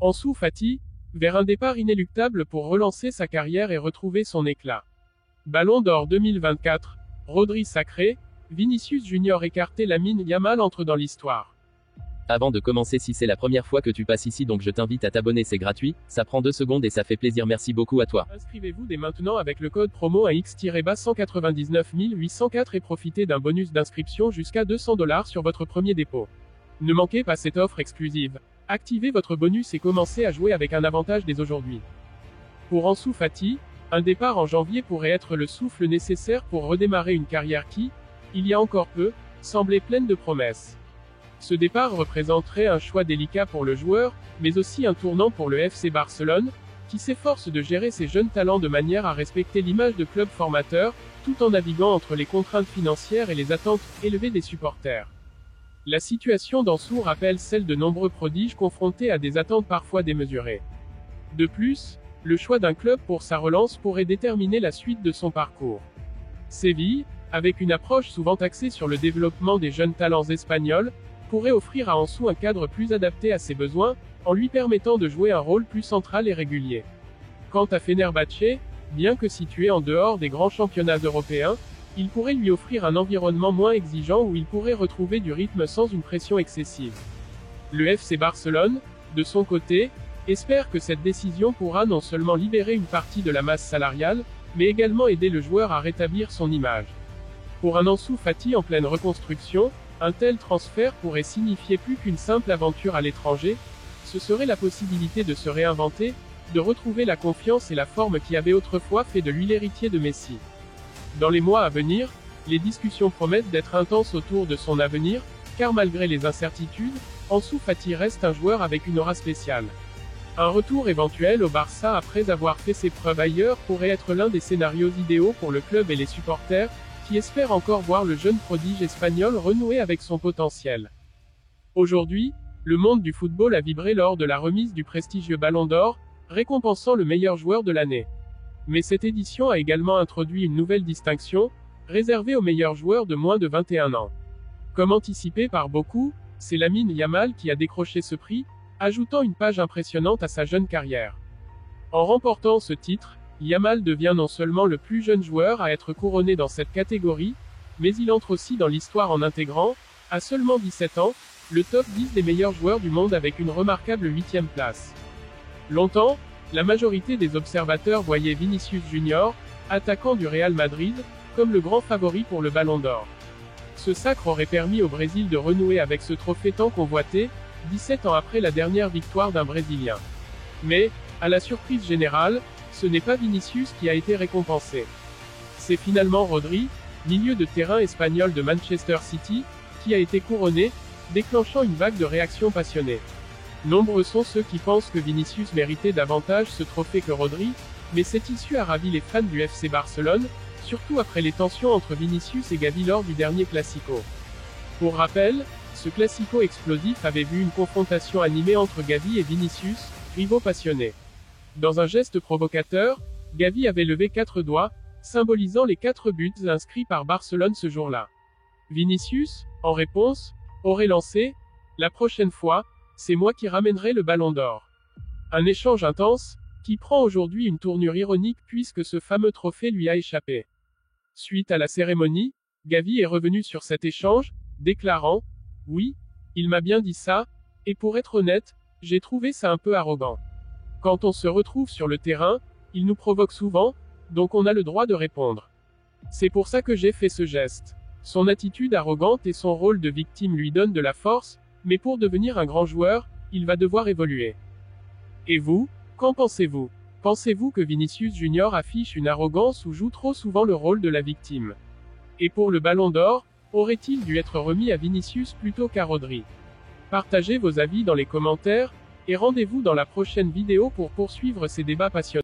Ansu Fati, vers un départ inéluctable pour relancer sa carrière et retrouver son éclat. Ballon d'Or 2024, Rodri sacré, Vinicius Junior écarté, Lamine Yamal entre dans l'histoire. Avant de commencer, si c'est la première fois que tu passes ici, donc je t'invite à t'abonner, c'est gratuit, ça prend 2 secondes et ça fait plaisir, merci beaucoup à toi. Inscrivez-vous dès maintenant avec le code promo AX-199 804 et profitez d'un bonus d'inscription jusqu'à $200 sur votre premier dépôt. Ne manquez pas cette offre exclusive. Activez votre bonus et commencez à jouer avec un avantage dès aujourd'hui. Pour Ansu Fati, un départ en janvier pourrait être le souffle nécessaire pour redémarrer une carrière qui, il y a encore peu, semblait pleine de promesses. Ce départ représenterait un choix délicat pour le joueur, mais aussi un tournant pour le FC Barcelone, qui s'efforce de gérer ses jeunes talents de manière à respecter l'image de club formateur, tout en naviguant entre les contraintes financières et les attentes élevées des supporters. La situation d'Ansu rappelle celle de nombreux prodiges confrontés à des attentes parfois démesurées. De plus, le choix d'un club pour sa relance pourrait déterminer la suite de son parcours. Séville, avec une approche souvent axée sur le développement des jeunes talents espagnols, pourrait offrir à Ansu un cadre plus adapté à ses besoins, en lui permettant de jouer un rôle plus central et régulier. Quant à Fenerbahçe, bien que situé en dehors des grands championnats européens, il pourrait lui offrir un environnement moins exigeant où il pourrait retrouver du rythme sans une pression excessive. Le FC Barcelone, de son côté, espère que cette décision pourra non seulement libérer une partie de la masse salariale, mais également aider le joueur à rétablir son image. Pour un Ansu Fati en pleine reconstruction, un tel transfert pourrait signifier plus qu'une simple aventure à l'étranger, ce serait la possibilité de se réinventer, de retrouver la confiance et la forme qui avait autrefois fait de lui l'héritier de Messi. Dans les mois à venir, les discussions promettent d'être intenses autour de son avenir, car malgré les incertitudes, Ansu Fati reste un joueur avec une aura spéciale. Un retour éventuel au Barça après avoir fait ses preuves ailleurs pourrait être l'un des scénarios idéaux pour le club et les supporters, qui espèrent encore voir le jeune prodige espagnol renouer avec son potentiel. Aujourd'hui, le monde du football a vibré lors de la remise du prestigieux Ballon d'Or, récompensant le meilleur joueur de l'année. Mais cette édition a également introduit une nouvelle distinction, réservée aux meilleurs joueurs de moins de 21 ans. Comme anticipé par beaucoup, c'est Lamine Yamal qui a décroché ce prix, ajoutant une page impressionnante à sa jeune carrière. En remportant ce titre, Yamal devient non seulement le plus jeune joueur à être couronné dans cette catégorie, mais il entre aussi dans l'histoire en intégrant, à seulement 17 ans, le top 10 des meilleurs joueurs du monde avec une remarquable 8e place. Longtemps, la majorité des observateurs voyaient Vinicius Junior, attaquant du Real Madrid, comme le grand favori pour le Ballon d'Or. Ce sacre aurait permis au Brésil de renouer avec ce trophée tant convoité, 17 ans après la dernière victoire d'un Brésilien. Mais, à la surprise générale, ce n'est pas Vinicius qui a été récompensé. C'est finalement Rodri, milieu de terrain espagnol de Manchester City, qui a été couronné, déclenchant une vague de réactions passionnées. Nombreux sont ceux qui pensent que Vinicius méritait davantage ce trophée que Rodri, mais cette issue a ravi les fans du FC Barcelone, surtout après les tensions entre Vinicius et Gavi lors du dernier Classico. Pour rappel, ce Classico explosif avait vu une confrontation animée entre Gavi et Vinicius, rivaux passionnés. Dans un geste provocateur, Gavi avait levé 4 doigts, symbolisant les 4 buts inscrits par Barcelone ce jour-là. Vinicius, en réponse, aurait lancé « La prochaine fois, c'est moi qui ramènerai le Ballon d'Or ». Un échange intense, qui prend aujourd'hui une tournure ironique puisque ce fameux trophée lui a échappé. Suite à la cérémonie, Gavi est revenu sur cet échange, déclarant « Oui, il m'a bien dit ça, et pour être honnête, j'ai trouvé ça un peu arrogant. Quand on se retrouve sur le terrain, il nous provoque souvent, donc on a le droit de répondre. C'est pour ça que j'ai fait ce geste. Son attitude arrogante et son rôle de victime lui donnent de la force, mais pour devenir un grand joueur, il va devoir évoluer. Et vous, qu'en pensez-vous? Pensez-vous que Vinicius Junior affiche une arrogance ou joue trop souvent le rôle de la victime? Et pour le Ballon d'Or, aurait-il dû être remis à Vinicius plutôt qu'à Rodri? Partagez vos avis dans les commentaires, et rendez-vous dans la prochaine vidéo pour poursuivre ces débats passionnants.